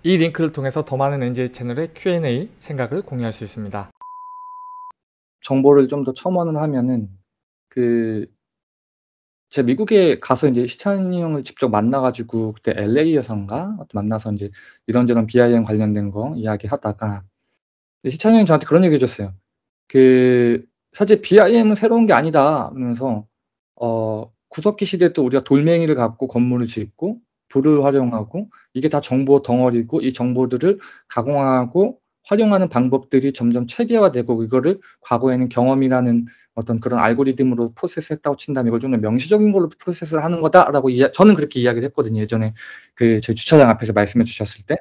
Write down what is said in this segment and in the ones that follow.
이 링크를 통해서 더 많은 NJ 채널의 Q&A 생각을 공유할 수 있습니다. 정보를 좀 더 첨언을 하면은 제가 미국에 가서 이제 희찬이 형을 직접 만나가지고 그때 LA에선가 만나서 이제 이런저런 BIM 관련된 거 이야기하다가 희찬이 형이 저한테 그런 얘기 해줬어요. 사실 BIM은 새로운 게 아니다. 그러면서 구석기 시대에 또 우리가 돌멩이를 갖고 건물을 짓고 불을 활용하고 이게 다 정보 덩어리고 이 정보들을 가공하고 활용하는 방법들이 점점 체계화되고 이거를 과거에는 경험이라는 어떤 그런 알고리즘으로 프로세스했다고 친다면 이걸 좀 더 명시적인 걸로 프로세스를 하는 거다라고 저는 그렇게 이야기를 했거든요. 예전에 저희 주차장 앞에서 말씀해 주셨을 때.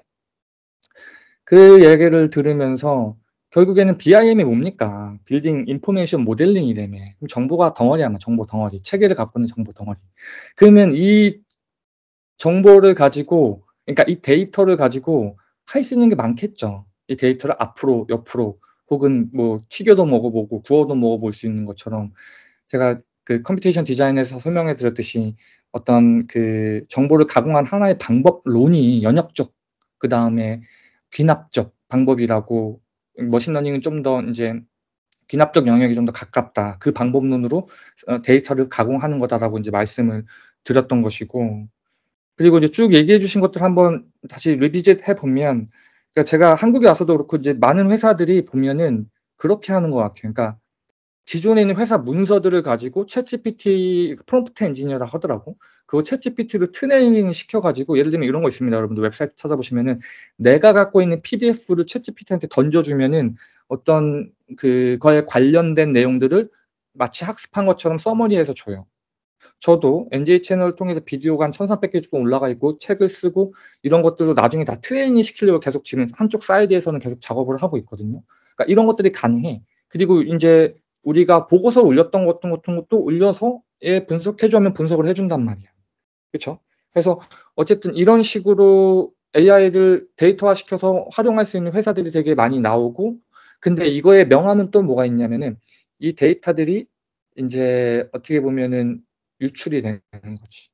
그 얘기를 들으면서 결국에는 BIM이 뭡니까? 빌딩 인포메이션 모델링이라며. 그럼 정보가 덩어리야, 정보 덩어리. 체계를 갖고 있는 정보 덩어리. 그러면 이 정보를 가지고, 그러니까 이 데이터를 가지고 할 수 있는 게 많겠죠. 이 데이터를 앞으로, 옆으로, 혹은 뭐 튀겨도 먹어보고 구워도 먹어볼 수 있는 것처럼 제가 컴퓨테이션 디자인에서 설명해 드렸듯이 어떤 정보를 가공한 하나의 방법론이 연역적, 그 다음에 귀납적 방법이라고, 머신러닝은 좀 더 이제 귀납적 영역이 좀 더 가깝다. 그 방법론으로 데이터를 가공하는 거다라고 이제 말씀을 드렸던 것이고, 그리고 이제 쭉 얘기해 주신 것들 한번 다시 리비짓 해 보면, 그러니까 제가 한국에 와서도 그렇고 이제 많은 회사들이 보면은 그렇게 하는 것 같아요. 그러니까 기존에 있는 회사 문서들을 가지고 챗GPT 프롬프트 엔지니어라 하더라고. 그거 챗GPT로 트레이닝 시켜가지고, 예를 들면 이런 거 있습니다. 여러분들 웹사이트 찾아보시면은 내가 갖고 있는 PDF를 챗GPT한테 던져주면은 어떤 그거에 관련된 내용들을 마치 학습한 것처럼 서머리해서 줘요. 저도 NJ 채널을 통해서 비디오가 한 1300개 조금 올라가 있고 책을 쓰고 이런 것들도 나중에 다 트레이닝 시키려고 계속 지금 한쪽 사이드에서는 계속 작업을 하고 있거든요. 그러니까 이런 것들이 가능해. 그리고 이제 우리가 보고서 올렸던 것 같은 것도 올려서 분석해주면 분석을 해준단 말이야. 그렇죠? 그래서 어쨌든 이런 식으로 AI를 데이터화 시켜서 활용할 수 있는 회사들이 되게 많이 나오고, 근데 이거의 명함은 또 뭐가 있냐면은 이 데이터들이 이제 어떻게 보면은 유출이 되는 거지.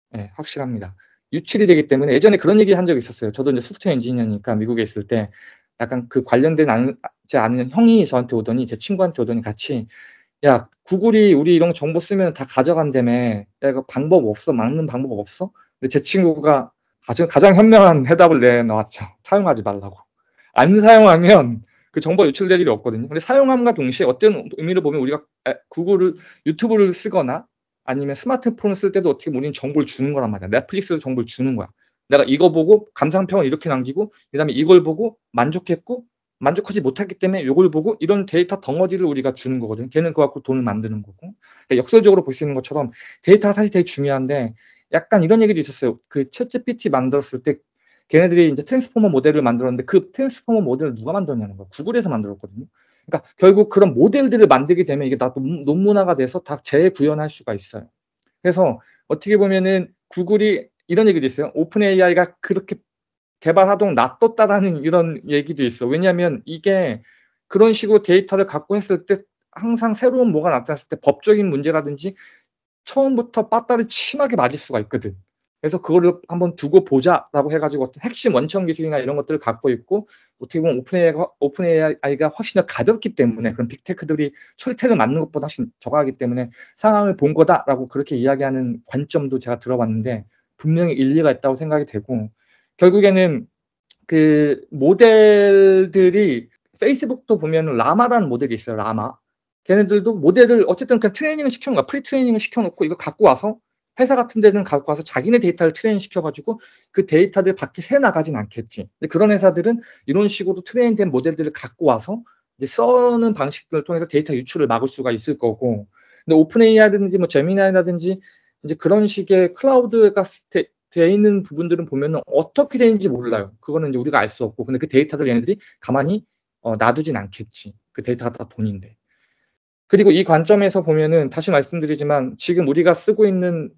네, 확실합니다. 유출이 되기 때문에 예전에 그런 얘기 한 적이 있었어요. 저도 이제 소프트웨어 엔지니어니까 미국에 있을 때 약간 관련된 제 아는 형이 저한테 오더니, 제 친구한테 오더니 같이, 야, 구글이 우리 이런 정보 쓰면 다 가져간다며. 야, 이거 방법 없어? 막는 방법 없어? 근데 제 친구가 가장 현명한 해답을 내놓았죠. 사용하지 말라고. 안 사용하면 그 정보 유출될 일이 없거든요. 근데 사용함과 동시에 어떤 의미로 보면 우리가 유튜브를 쓰거나 아니면 스마트폰을 쓸 때도 어떻게 보면 우리는 정보를 주는 거란 말이야. 넷플릭스도 정보를 주는 거야. 내가 이거 보고 감상평을 이렇게 남기고, 그 다음에 이걸 보고 만족했고, 만족하지 못했기 때문에 이걸 보고, 이런 데이터 덩어리를 우리가 주는 거거든요. 걔는 그거 갖고 돈을 만드는 거고. 그러니까 역설적으로 볼 수 있는 것처럼 데이터가 사실 되게 중요한데, 약간 이런 얘기도 있었어요. 챗GPT 만들었을 때 걔네들이 이제 트랜스포머 모델을 만들었는데 그 트랜스포머 모델을 누가 만들었냐는 거야. 구글에서 만들었거든요. 그러니까 결국 그런 모델들을 만들게 되면 이게 다 논문화가 돼서 다 재구현할 수가 있어요. 그래서 어떻게 보면은 구글이 이런 얘기도 있어요. 오픈 AI가 그렇게 개발하도록 놔뒀다라는 이런 얘기도 있어. 왜냐하면 이게 그런 식으로 데이터를 갖고 했을 때 항상 새로운 뭐가 나타났을 때 법적인 문제라든지 처음부터 빠따를 심하게 맞을 수가 있거든. 그래서 그거를 한번 두고 보자라고 해가지고 어떤 핵심 원천 기술이나 이런 것들을 갖고 있고, 어떻게 보면 오픈 AI가 훨씬 더 가볍기 때문에 그런 빅테크들이 철퇴를 맞는 것보다 훨씬 적하기 때문에 상황을 본 거다라고 그렇게 이야기하는 관점도 제가 들어봤는데 분명히 일리가 있다고 생각이 되고, 결국에는 모델들이 페이스북도 보면 라마라는 모델이 있어요. 라마. 걔네들도 모델을 어쨌든 그냥 트레이닝을 시켜놓은 거야. 프리 트레이닝을 시켜놓고 이거 갖고 와서 회사 같은 데는 갖고 와서 자기네 데이터를 트레이닝 시켜가지고 그 데이터들 밖에 새 나가진 않겠지. 근데 그런 회사들은 이런 식으로 트레이닝된 모델들을 갖고 와서 이제 써는 방식들을 통해서 데이터 유출을 막을 수가 있을 거고, 근데 오픈 AI라든지 뭐 제미나이라든지 이제 그런 식의 클라우드가 돼 있는 부분들은 보면은 어떻게 되는지 몰라요. 그거는 이제 우리가 알 수 없고, 근데 그 데이터들 얘네들이 가만히 놔두진 않겠지. 그 데이터가 다 돈인데. 그리고 이 관점에서 보면은 다시 말씀드리지만 지금 우리가 쓰고 있는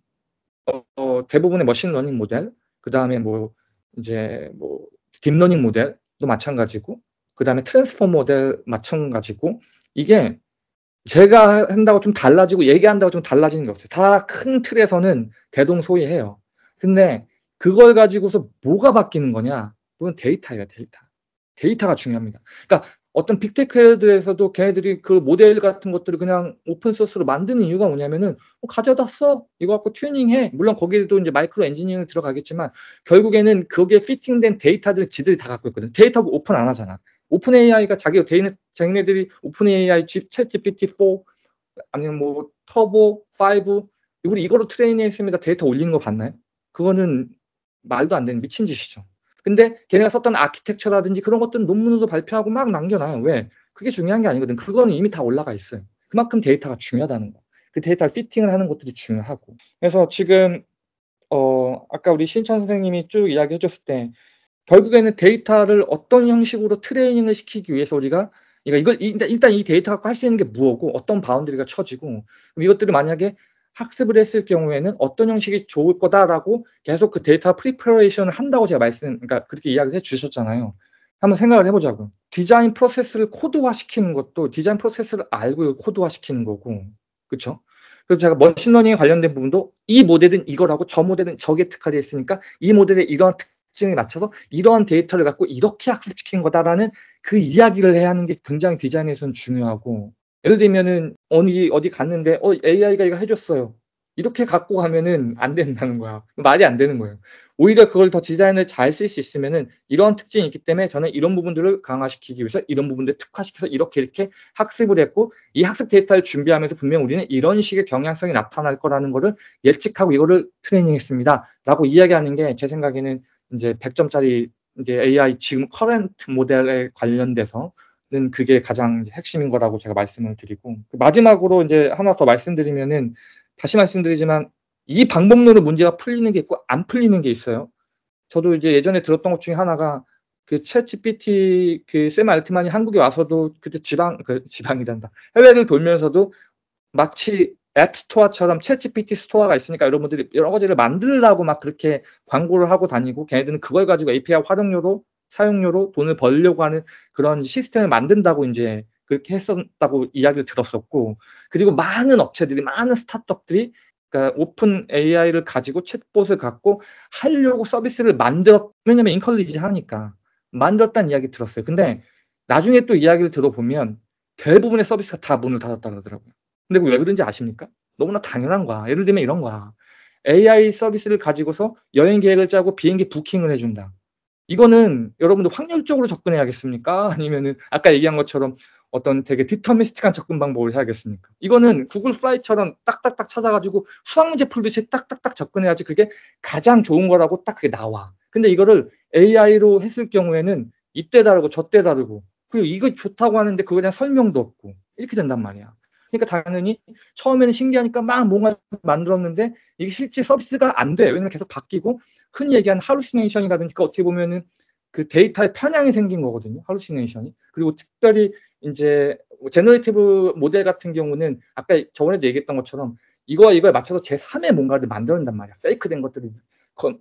대부분의 머신러닝 모델, 그 다음에 이제 딥러닝 모델도 마찬가지고, 그 다음에 트랜스포머 모델 마찬가지고, 이게 제가 한다고 좀 달라지고 얘기한다고 좀 달라지는 게 없어요. 다 큰 틀에서는 대동소이해요. 근데 그걸 가지고서 뭐가 바뀌는 거냐? 그건 데이터예요, 데이터. 데이터가 중요합니다. 그러니까 어떤 빅테크들에서도 걔네들이 그 모델 같은 것들을 그냥 오픈 소스로 만드는 이유가 뭐냐면은 가져다 써. 이거 갖고 튜닝해. 물론 거기에도 이제 마이크로 엔지니어링 들어가겠지만 결국에는 거기에 피팅된 데이터들을 지들이 다 갖고 있거든. 데이터 오픈 안 하잖아. 오픈 AI가 자기네들이 오픈 AI 챗 GPT-4 아니면 뭐 터보 5 우리 이거로 트레이닝했습니다. 데이터 올리는 거 봤나요? 그거는 말도 안 되는 미친 짓이죠. 근데 걔네가 썼던 아키텍처라든지 그런 것들은 논문으로 발표하고 막 남겨놔요. 왜? 그게 중요한 게 아니거든. 그거는 이미 다 올라가 있어요. 그만큼 데이터가 중요하다는 거. 그 데이터를 피팅을 하는 것들이 중요하고. 그래서 지금 아까 우리 신천 선생님이 쭉 이야기해 줬을 때 결국에는 데이터를 어떤 형식으로 트레이닝을 시키기 위해서 우리가 일단 이 데이터 갖고 할 수 있는 게 무엇고 어떤 바운드리가 쳐지고 그럼 이것들을 만약에 학습을 했을 경우에는 어떤 형식이 좋을 거다라고 계속 그 데이터 프리퍼레이션을 한다고 제가 그러니까 그렇게 이야기를 해 주셨잖아요. 한번 생각을 해보자고. 디자인 프로세스를 코드화 시키는 것도 디자인 프로세스를 알고 코드화 시키는 거고, 그렇죠? 그래서 제가 머신러닝에 관련된 부분도 이 모델은 이거라고 저 모델은 저게 특화되어 있으니까 이 모델의 이러한 특징에 맞춰서 이러한 데이터를 갖고 이렇게 학습시킨 거다라는 그 이야기를 해야 하는 게 굉장히 디자인에서는 중요하고, 예를 들면은 어디 갔는데 AI가 이거 해줬어요. 이렇게 갖고 가면은 안 된다는 거야. 말이 안 되는 거예요. 오히려 그걸 더 디자인을 잘 쓸 수 있으면은 이런 특징이 있기 때문에 저는 이런 부분들을 강화시키기 위해서 이런 부분들을 특화시켜서 이렇게 학습을 했고 이 학습 데이터를 준비하면서 분명 우리는 이런 식의 경향성이 나타날 거라는 거를 예측하고 이거를 트레이닝했습니다라고 이야기하는 게 제 생각에는 이제 100점짜리 이제 AI 지금 커런트 모델에 관련돼서는 그게 가장 핵심인 거라고 제가 말씀을 드리고 마지막으로 이제 하나 더 말씀드리면은 다시 말씀드리지만 이 방법론으로 문제가 풀리는 게 있고 안 풀리는 게 있어요. 저도 이제 예전에 들었던 것 중에 하나가 그 챗GPT 샘 알트만이 한국에 와서도 그때 지방이란다. 해외를 돌면서도 마치 앱 스토어처럼 챗GPT 스토어가 있으니까 여러분들이 여러 가지를 만들라고 막 그렇게 광고를 하고 다니고 걔네들은 그걸 가지고 API 활용료로 사용료로 돈을 벌려고 하는 그런 시스템을 만든다고 이제 그렇게 했었다고 이야기를 들었었고 그리고 많은 업체들이 많은 스타트업들이 그러니까 오픈 AI를 가지고 챗봇을 갖고 하려고 서비스를 왜냐면 인컬리지 하니까 만들었다는 이야기 들었어요. 근데 나중에 또 이야기를 들어보면 대부분의 서비스가 다 문을 닫았다 그러더라고요. 근데 왜 그런지 아십니까? 너무나 당연한 거야. 예를 들면 이런 거야. AI 서비스를 가지고서 여행 계획을 짜고 비행기 부킹을 해준다. 이거는 여러분들 확률적으로 접근해야겠습니까? 아니면은 아까 얘기한 것처럼 어떤 되게 디터미스틱한 접근 방법을 해야겠습니까? 이거는 구글 플라이처럼 딱딱딱 찾아가지고 수학 문제 풀듯이 딱딱딱 접근해야지 그게 가장 좋은 거라고 딱 그게 나와. 근데 이거를 AI로 했을 경우에는 이때 다르고 저때 다르고 그리고 이거 좋다고 하는데 그거에 대한 설명도 없고 이렇게 된단 말이야. 그러니까 당연히 처음에는 신기하니까 막 뭔가 만들었는데 이게 실제 서비스가 안 돼. 왜냐면 계속 바뀌고 흔히 얘기하는 할루시네이션이라든지 어떻게 보면은 그 데이터에 편향이 생긴 거거든요. 할루시네이션이. 그리고 특별히 이제 제너레이티브 모델 같은 경우는 아까 저번에도 얘기했던 것처럼 이거에 맞춰서 제3의 뭔가를 만들어낸단 말이야. 페이크된 것들을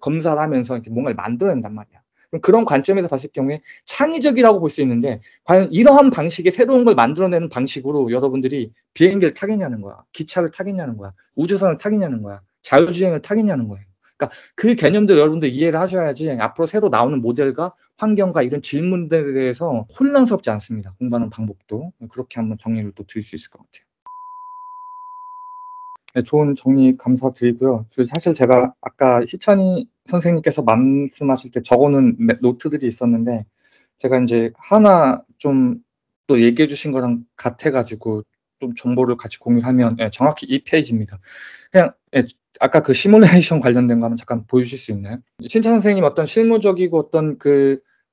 검사를 하면서 이렇게 뭔가를 만들어낸단 말이야. 그런 관점에서 봤을 경우에 창의적이라고 볼 수 있는데 과연 이러한 방식의 새로운 걸 만들어내는 방식으로 여러분들이 비행기를 타겠냐는 거야. 기차를 타겠냐는 거야. 우주선을 타겠냐는 거야. 자율주행을 타겠냐는 거예요. 그러니까 그 개념들 여러분들 이해를 하셔야지 앞으로 새로 나오는 모델과 환경과 이런 질문들에 대해서 혼란스럽지 않습니다. 공부하는 방법도. 그렇게 한번 정리를 또 드릴 수 있을 것 같아요. 네, 좋은 정리 감사드리고요. 사실 제가 아까 희찬이 선생님께서 말씀하실 때 적어놓은 노트들이 있었는데 제가 이제 하나 좀 또 얘기해 주신 거랑 같아가지고 좀 정보를 같이 공유하면 정확히 이 페이지입니다. 그냥 아까 그 시뮬레이션 관련된 거 한번 잠깐 보여주실 수 있나요? 신찬 선생님 어떤 실무적이고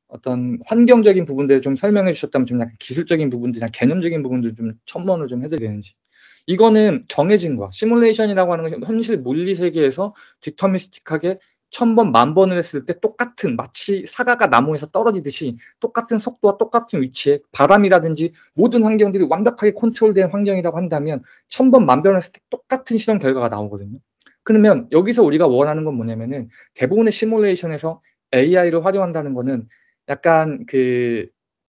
어떤 환경적인 부분들을 좀 설명해 주셨다면 좀 약간 기술적인 부분들이나 개념적인 부분들 좀 첨언을 좀 해드려야 되는지. 이거는 정해진 거야. 시뮬레이션이라고 하는 건 현실 물리 세계에서 디터미스틱하게 1000번, 10,000번을 했을 때 똑같은 마치 사과가 나무에서 떨어지듯이 똑같은 속도와 똑같은 위치에 바람이라든지 모든 환경들이 완벽하게 컨트롤된 환경이라고 한다면 1000번, 10,000번 했을 때 똑같은 실험 결과가 나오거든요. 그러면 여기서 우리가 원하는 건 뭐냐면은 대부분의 시뮬레이션에서 AI를 활용한다는 거는 약간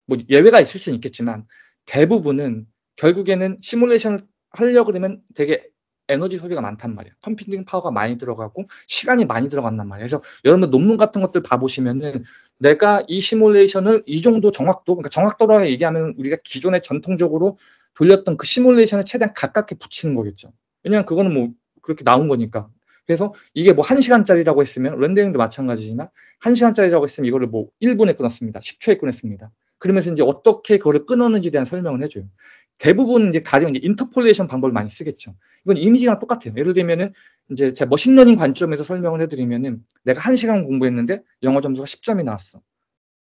뭐 예외가 있을 수는 있겠지만 대부분은 결국에는 시뮬레이션을 하려고 그러면 되게 에너지 소비가 많단 말이에요. 컴퓨팅 파워가 많이 들어가고 시간이 많이 들어간단 말이에요. 그래서 여러분 논문 같은 것들 봐보시면은 내가 이 시뮬레이션을 이 정도 정확도, 그러니까 정확도라고 얘기하면 우리가 기존에 전통적으로 돌렸던 그 시뮬레이션에 최대한 가깝게 붙이는 거겠죠. 왜냐면 그거는 뭐 그렇게 나온 거니까. 그래서 이게 뭐 1시간짜리라고 했으면 렌더링도 마찬가지지만 1시간짜리라고 했으면 이거를 뭐 1분에 끊었습니다. 10초에 끊었습니다. 그러면서 이제 어떻게 그거를 끊었는지에 대한 설명을 해줘요. 대부분 이제 가령 이제 인터폴레이션 방법을 많이 쓰겠죠. 이건 이미지랑 똑같아요. 예를 들면은 이제 제가 머신러닝 관점에서 설명을 해드리면은 내가 1시간 공부했는데 영어 점수가 10점이 나왔어.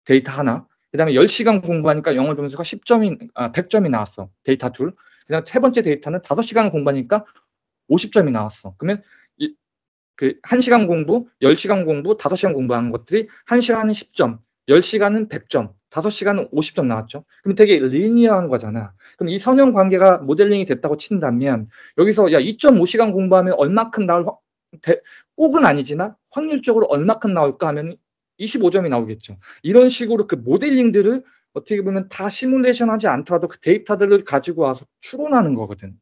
데이터 하나. 그다음에 10시간 공부하니까 영어 점수가 100점이 나왔어. 데이터 둘. 그다음 세 번째 데이터는 5시간 공부하니까 50점이 나왔어. 그러면 그 1시간 공부, 10시간 공부, 5시간 공부하는 것들이 1시간은 10점, 10시간은 100점, 5시간은 50점 나왔죠. 그럼 되게 리니어한 거잖아. 그럼 이 선형 관계가 모델링이 됐다고 친다면 여기서 야 2.5시간 공부하면 얼마큼 나올 꼭은 아니지만 확률적으로 얼마큼 나올까 하면 25점이 나오겠죠. 이런 식으로 그 모델링들을 어떻게 보면 다 시뮬레이션 하지 않더라도 그 데이터들을 가지고 와서 추론하는 거거든.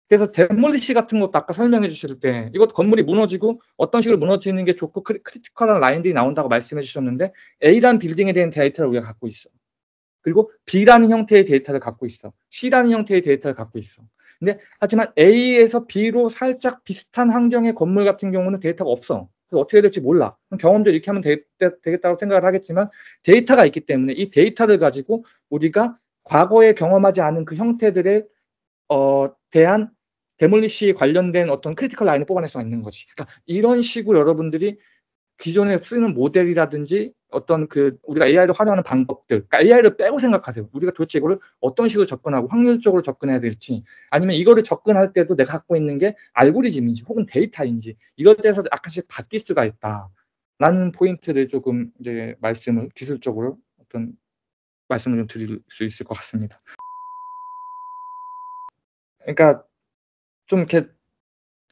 그래서 데몰리시 같은 것도 아까 설명해 주실 때 이것 건물이 무너지고 어떤 식으로 무너지는 게 좋고 크리티컬한 라인들이 나온다고 말씀해 주셨는데 A라는 빌딩에 대한 데이터를 우리가 갖고 있어. 그리고 B라는 형태의 데이터를 갖고 있어. C라는 형태의 데이터를 갖고 있어. 근데 하지만 A에서 B로 살짝 비슷한 환경의 건물 같은 경우는 데이터가 없어. 그래서 어떻게 될지 몰라. 경험적으로 이렇게 하면 되겠다고 생각을 하겠지만 데이터가 있기 때문에 이 데이터를 가지고 우리가 과거에 경험하지 않은 그 형태들의 대한 데몰리시에 관련된 어떤 크리티컬 라인을 뽑아낼 수가 있는 거지. 그러니까 이런 식으로 여러분들이 기존에 쓰는 모델이라든지 어떤 그 우리가 AI를 활용하는 방법들, 그러니까 AI를 빼고 생각하세요. 우리가 도대체 이거를 어떤 식으로 접근하고 확률적으로 접근해야 될지, 아니면 이거를 접근할 때도 내가 갖고 있는 게 알고리즘인지 혹은 데이터인지 이것에 대해서 약간씩 바뀔 수가 있다. 라는 포인트를 조금 이제 기술적으로 어떤 말씀을 좀 드릴 수 있을 것 같습니다. 그러니까 좀 이렇게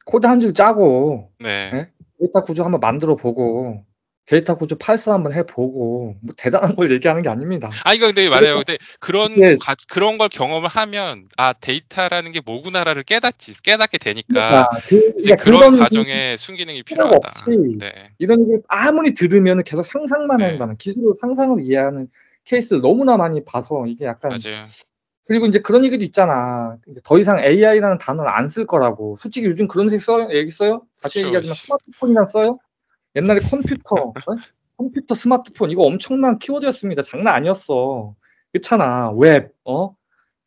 코드 한 줄 짜고 네. 예? 데이터 구조 한번 만들어 보고 데이터 구조 파스 한번 해 보고 뭐 대단한 걸 얘기하는 게 아닙니다. 이거 근데 말해요. 근데 이게 그런 걸 경험을 하면 데이터라는 게 뭐구나를 깨닫게 되니까 이제 그러니까 그런 그런 과정에 순기능이 필요가 필요하다. 없이 네. 이런 얘기를 아무리 들으면은 계속 상상만 네. 한다는 기술을 상상으로 이해하는 케이스를 너무나 많이 봐서 이게 약간 맞아요. 그리고 인제 그런 얘기도 있잖아. 이제 더 이상 AI라는 단어를 안 쓸 거라고. 솔직히 요즘 그런 얘기 써요? 다시 그쵸. 얘기하지만 스마트폰이나 써요? 옛날에 컴퓨터, 컴퓨터, 스마트폰 이거 엄청난 키워드였습니다. 장난 아니었어. 그렇잖아. 웹,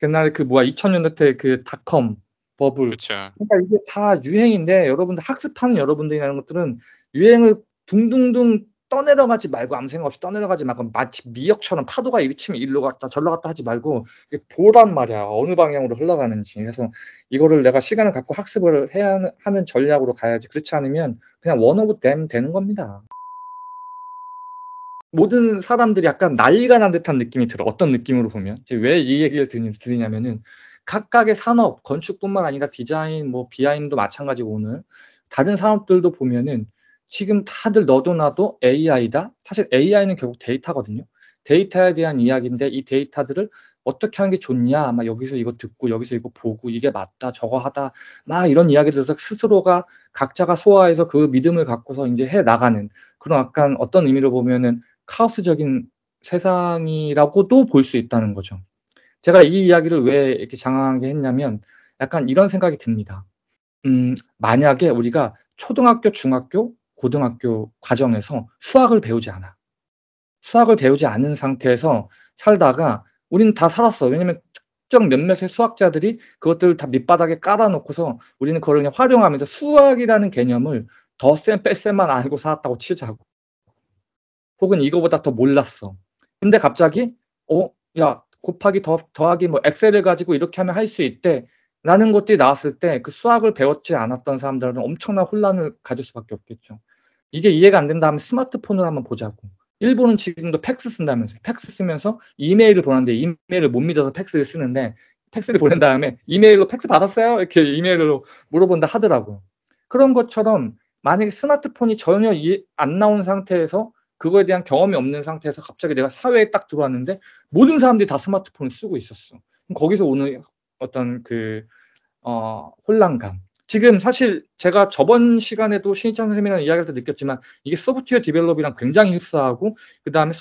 옛날에 그 뭐야 2000년대 그 닷컴 버블. 그쵸. 그러니까 이게 다 유행인데 여러분들 학습하는 여러분들이라는 것들은 유행을 둥둥둥 떠내려가지 말고 아무 생각 없이 떠내려가지 말고 마치 미역처럼 파도가 일치면 일로 갔다 절로 갔다 하지 말고 보란 말이야. 어느 방향으로 흘러가는지. 그래서 이거를 내가 시간을 갖고 학습을 해야 하는 전략으로 가야지. 그렇지 않으면 그냥 one of them 되는 겁니다. 모든 사람들이 약간 난리가 난 듯한 느낌이 들어. 어떤 느낌으로 보면. 왜 이 얘기를 드리냐면은 각각의 산업, 건축뿐만 아니라 디자인, 뭐 BIM도 마찬가지고 오늘 다른 산업들도 보면은 지금 다들 너도 나도 AI다. 사실 AI는 결국 데이터거든요. 데이터에 대한 이야기인데 이 데이터들을 어떻게 하는 게 좋냐. 막 여기서 이거 듣고 여기서 이거 보고 이게 맞다 저거 하다 막 이런 이야기를 해서 스스로가 각자가 소화해서 그 믿음을 갖고서 이제 해 나가는 그런 약간 어떤 의미로 보면은 카오스적인 세상이라고도 볼 수 있다는 거죠. 제가 이 이야기를 왜 이렇게 장황하게 했냐면 약간 이런 생각이 듭니다. 만약에 우리가 초등학교, 중학교, 고등학교 과정에서 수학을 배우지 않아. 수학을 배우지 않은 상태에서 살다가 우리는 다 살았어. 왜냐면 특정 몇몇의 수학자들이 그것들을 다 밑바닥에 깔아 놓고서 우리는 그걸 그냥 활용하면서 수학이라는 개념을 덧셈 뺄셈만 알고 살았다고 치자고. 혹은 이거보다 더 몰랐어. 근데 갑자기 야 곱하기 더하기 뭐 엑셀을 가지고 이렇게 하면 할 수 있대. 라는 것들이 나왔을 때 그 수학을 배웠지 않았던 사람들은 엄청난 혼란을 가질 수밖에 없겠죠. 이게 이해가 안 된다면 스마트폰을 한번 보자고. 일본은 지금도 팩스 쓴다면서요. 팩스 쓰면서 이메일을 보냈는데 이메일을 못 믿어서 팩스를 쓰는데 팩스를 보낸 다음에 이메일로 팩스 받았어요? 이렇게 이메일로 물어본다 하더라고요. 그런 것처럼 만약에 스마트폰이 전혀 안 나온 상태에서 그거에 대한 경험이 없는 상태에서 갑자기 내가 사회에 딱 들어왔는데 모든 사람들이 다 스마트폰을 쓰고 있었어. 그럼 거기서 오는 어떤 그 혼란감. 지금 사실 제가 저번 시간에도 신희창 선생님이랑 이야기할 때 느꼈지만 이게 소프트웨어 디벨롭이랑 굉장히 흡사하고 그다음에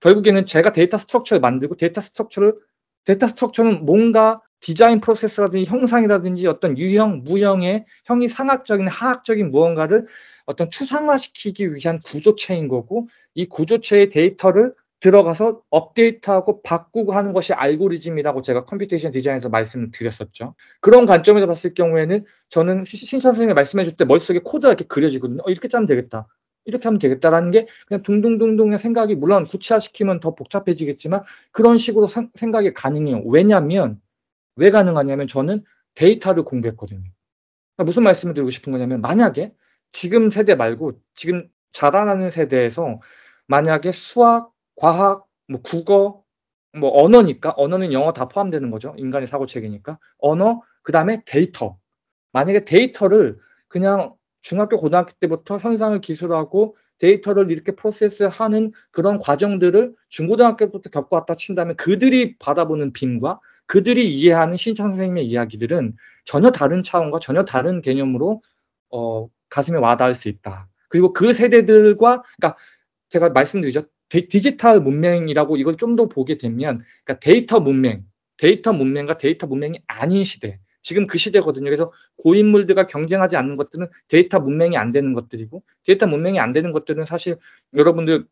결국에는 제가 데이터 스트럭처를 만들고 데이터 스트럭처는 뭔가 디자인 프로세스라든지 형상이라든지 어떤 유형, 무형의 형이 상학적인 하학적인 무언가를 어떤 추상화시키기 위한 구조체인 거고 이 구조체의 데이터를 들어가서 업데이트하고 바꾸고 하는 것이 알고리즘이라고 제가 컴퓨테이션 디자인에서 말씀을 드렸었죠. 그런 관점에서 봤을 경우에는 저는 신찬 선생님이 말씀해 줄 때 머릿속에 코드가 이렇게 그려지거든요. 이렇게 짜면 되겠다. 이렇게 하면 되겠다라는 게 그냥 둥둥둥둥의 생각이 물론 구체화시키면 더 복잡해지겠지만 그런 식으로 생각이 가능해요. 왜냐하면 왜 가능하냐면 저는 데이터를 공부했거든요. 그러니까 무슨 말씀을 드리고 싶은 거냐면 만약에 지금 세대 말고 지금 자라나는 세대에서 만약에 수학, 과학, 뭐 국어, 뭐 언어니까 언어는 영어 다 포함되는 거죠. 인간의 사고체계니까. 언어, 그다음에 데이터. 만약에 데이터를 그냥 중학교, 고등학교 때부터 현상을 기술하고 데이터를 이렇게 프로세스하는 그런 과정들을 중고등학교부터 겪어왔다 친다면 그들이 바라보는 빔과 그들이 이해하는 신창 선생님의 이야기들은 전혀 다른 차원과 전혀 다른 개념으로 가슴에 와닿을 수 있다. 그리고 그 세대들과 그러니까 제가 말씀드리죠. 디지털 문명이라고 이걸 좀 더 보게 되면 그러니까 데이터 문명과 데이터 문명이 아닌 시대. 지금 그 시대거든요. 그래서 고인물들과 경쟁하지 않는 것들은 데이터 문명이 안 되는 것들이고 데이터 문명이 안 되는 것들은 사실 여러분들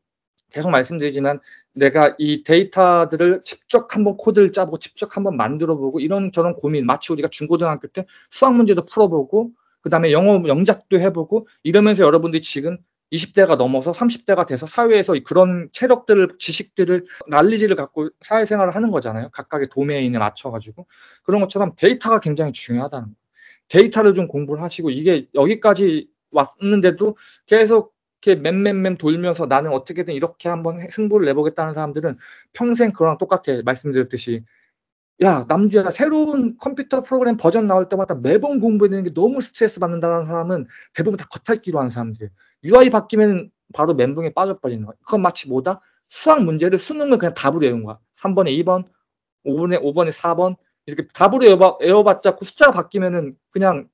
계속 말씀드리지만 내가 이 데이터들을 직접 한번 코드를 짜보고 직접 한번 만들어보고 이런저런 고민 마치 우리가 중고등학교 때 수학 문제도 풀어보고 그다음에 영어 영작도 해보고 이러면서 여러분들이 지금 20대가 넘어서 30대가 돼서 사회에서 그런 체력들을 지식들을 난리지를 갖고 사회생활을 하는 거잖아요. 각각의 도메인에 맞춰가지고 그런 것처럼 데이터가 굉장히 중요하다는 거예요. 데이터를 좀 공부를 하시고 이게 여기까지 왔는데도 계속 이렇게 맴 돌면서 나는 어떻게든 이렇게 한번 승부를 내보겠다는 사람들은 평생 그거랑 똑같아. 말씀드렸듯이 야 남주야 새로운 컴퓨터 프로그램 버전 나올 때마다 매번 공부해야 되는 게 너무 스트레스 받는다는 사람은 대부분 다 겉핥기로 하는 사람들이에요. UI 바뀌면 바로 멘붕에 빠져버리는 거야. 그건 마치 뭐다? 수학 문제를 수능을 그냥 답으로 외운 거야. 3번에 2번, 5번에 4번 이렇게 답으로 외워봤자 그 숫자가 바뀌면은 그냥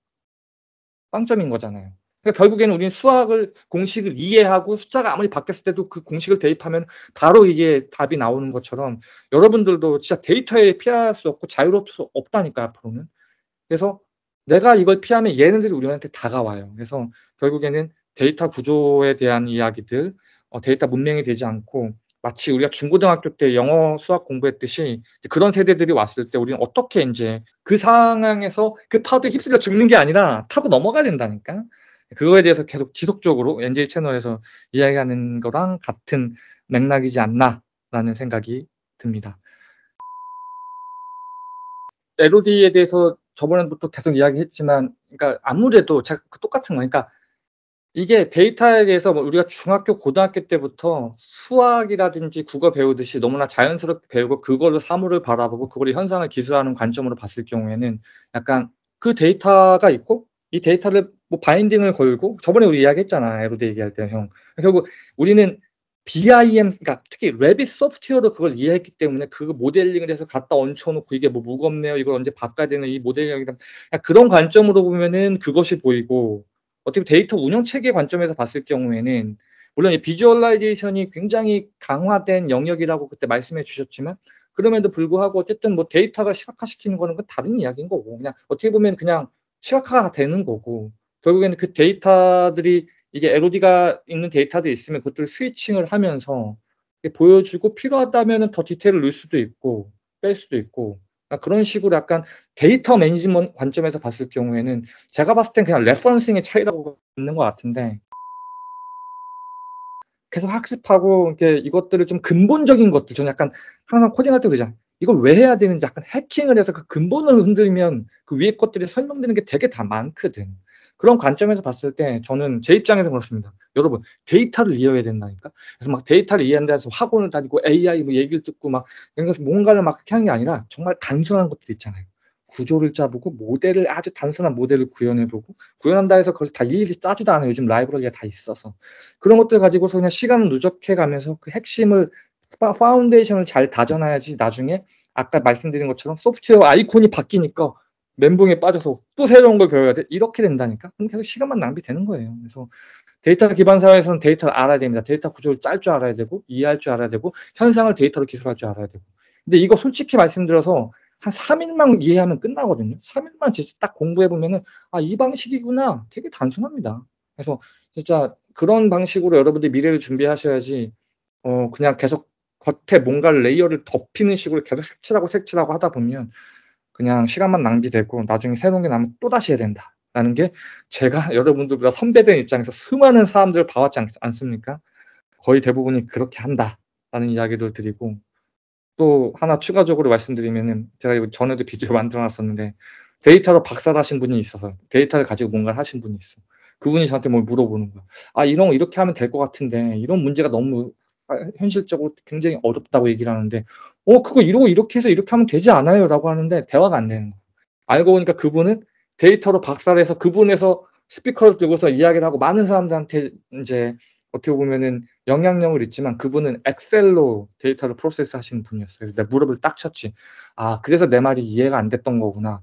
빵점인 거잖아요. 그러니까 결국에는 우리는 수학을 공식을 이해하고 숫자가 아무리 바뀌었을 때도 그 공식을 대입하면 바로 이게 답이 나오는 것처럼 여러분들도 진짜 데이터에 피할 수 없고 자유로울 수 없다니까 앞으로는. 그래서 내가 이걸 피하면 얘네들이 우리한테 다가와요. 그래서 결국에는 데이터 구조에 대한 이야기들, 데이터 문명이 되지 않고 마치 우리가 중고등학교 때 영어 수학 공부했듯이 그런 세대들이 왔을 때 우리는 어떻게 이제 그 상황에서 그 파도에 휩쓸려 죽는 게 아니라 타고 넘어가야 된다니까. 그거에 대해서 계속 지속적으로 NJ 채널에서 이야기하는 거랑 같은 맥락이지 않나라는 생각이 듭니다. LOD에 대해서 저번에부터 계속 이야기했지만, 그러니까 아무래도 제가 똑같은 거니까 이게 데이터에 대해서 뭐 우리가 중학교, 고등학교 때부터 수학이라든지 국어 배우듯이 너무나 자연스럽게 배우고 그걸로 사물을 바라보고 그걸로 현상을 기술하는 관점으로 봤을 경우에는 약간 그 데이터가 있고 이 데이터를 뭐 바인딩을 걸고 저번에 우리 이야기했잖아. LOD 얘기할 때 형. 결국 우리는 BIM, 그러니까 특히 레빗 소프트웨어로 그걸 이해했기 때문에 그 모델링을 해서 갖다 얹혀놓고 이게 뭐 무겁네요. 이걸 언제 바꿔야 되는 이 모델링이다. 그런 관점으로 보면은 그것이 보이고 어떻게 데이터 운영 체계 관점에서 봤을 경우에는 물론 이 비주얼라이제이션이 굉장히 강화된 영역이라고 그때 말씀해 주셨지만 그럼에도 불구하고 어쨌든 뭐 데이터가 시각화시키는 거는 그 다른 이야기인 거고 그냥 어떻게 보면 그냥 시각화가 되는 거고 결국에는 그 데이터들이 이게 LOD가 있는 데이터들이 있으면 그것들을 스위칭을 하면서 보여주고 필요하다면 더 디테일을 넣을 수도 있고 뺄 수도 있고 그런 식으로 약간 데이터 매니지먼트 관점에서 봤을 경우에는 제가 봤을 땐 그냥 레퍼런싱의 차이라고 있는 것 같은데 계속 학습하고 이것들을 좀 근본적인 것들 저는 약간 항상 코딩할 때 그러잖아요. 이걸 왜 해야 되는지 약간 해킹을 해서 그 근본을 흔들면 그 위에 것들이 설명되는 게 되게 다 많거든. 그런 관점에서 봤을 때 저는 제 입장에서 그렇습니다. 여러분 데이터를 이해해야 된다니까. 그래서 막 데이터를 이해한다 해서 학원을 다니고 AI 뭐 얘기를 듣고 막 이런 것을 뭔가를 막 이렇게 하는 게 아니라 정말 단순한 것들 있잖아요. 구조를 짜보고 모델을 아주 단순한 모델을 구현해보고 구현한다 해서 그걸 다 일일이 짜지도 않아요. 요즘 라이브러리가 다 있어서 그런 것들 가지고서 그냥 시간을 누적해가면서 그 핵심을 파운데이션을 잘 다져놔야지 나중에 아까 말씀드린 것처럼 소프트웨어 아이콘이 바뀌니까 멘붕에 빠져서 또 새로운 걸 배워야 돼? 이렇게 된다니까? 그럼 계속 시간만 낭비되는 거예요. 그래서 데이터 기반 사회에서는 데이터를 알아야 됩니다. 데이터 구조를 짤 줄 알아야 되고, 이해할 줄 알아야 되고, 현상을 데이터로 기술할 줄 알아야 되고. 근데 이거 솔직히 말씀드려서 한 3일만 이해하면 끝나거든요. 3일만 진짜 딱 공부해보면은, 아, 이 방식이구나. 되게 단순합니다. 그래서 진짜 그런 방식으로 여러분들이 미래를 준비하셔야지, 그냥 계속 겉에 뭔가를 레이어를 덮이는 식으로 계속 색칠하고 하다 보면 그냥 시간만 낭비되고 나중에 새로운 게 나오면 또다시 해야 된다라는 게 제가 여러분들보다 선배된 입장에서 수많은 사람들을 봐왔지 않습니까? 거의 대부분이 그렇게 한다라는 이야기를 드리고 또 하나 추가적으로 말씀드리면은 제가 이거 전에도 비디오 만들어 놨었는데 데이터로 박사하신 분이 있어서 데이터를 가지고 뭔가를 하신 분이 있어. 그분이 저한테 뭘 물어보는 거야. 아, 이런 거 이렇게 하면 될 것 같은데 이런 문제가 너무 현실적으로 굉장히 어렵다고 얘기를 하는데 그거 이렇게 해서 이렇게 하면 되지 않아요? 라고 하는데 대화가 안 되는 거야. 알고 보니까 그분은 데이터로 박사를 해서 그분에서 스피커를 들고서 이야기를 하고 많은 사람들한테 이제 어떻게 보면은 영향력을 있지만 그분은 엑셀로 데이터를 프로세스 하시는 분이었어요. 그래서 내가 무릎을 딱 쳤지. 아, 그래서 내 말이 이해가 안 됐던 거구나.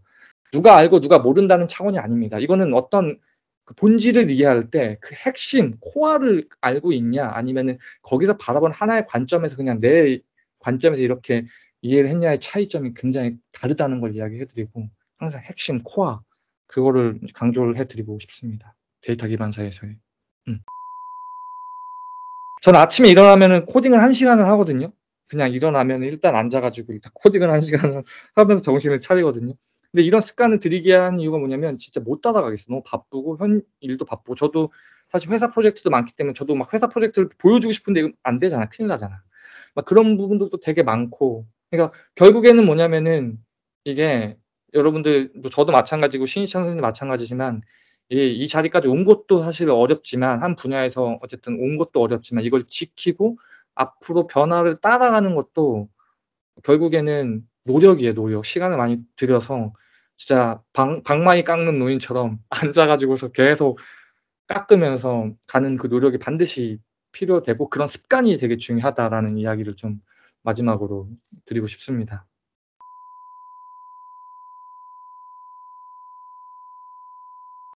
누가 알고 누가 모른다는 차원이 아닙니다. 이거는 어떤 그 본질을 이해할 때 그 핵심, 코어를 알고 있냐, 아니면은 거기서 바라본 하나의 관점에서 그냥 내 관점에서 이렇게 이해를 했냐의 차이점이 굉장히 다르다는 걸 이야기해 드리고 항상 핵심, 코어, 그거를 강조를 해 드리고 싶습니다. 데이터 기반 사회에서의. 저는 아침에 일어나면은 코딩을 1시간을 하거든요. 그냥 일어나면 일단 앉아 가지고 일단 코딩을 1시간을 하면서 정신을 차리거든요. 근데 이런 습관을 들이게 한 이유가 뭐냐면 진짜 못 따라가겠어요. 너무 바쁘고 일도 바쁘고 저도 사실 회사 프로젝트도 많기 때문에 저도 막 회사 프로젝트를 보여주고 싶은데 이건 안 되잖아. 큰일 나잖아. 막 그런 부분들도 되게 많고. 그러니까 결국에는 뭐냐면은 이게 여러분들 뭐 저도 마찬가지고 신희창 선생님도 마찬가지지만 이 자리까지 온 것도 사실 어렵지만 한 분야에서 어쨌든 온 것도 어렵지만 이걸 지키고 앞으로 변화를 따라가는 것도 결국에는 노력이에요, 노력. 시간을 많이 들여서 진짜 방망이 깎는 노인처럼 앉아 가지고서 계속 깎으면서 가는 그 노력이 반드시 필요되고 그런 습관이 되게 중요하다라는 이야기를 좀 마지막으로 드리고 싶습니다.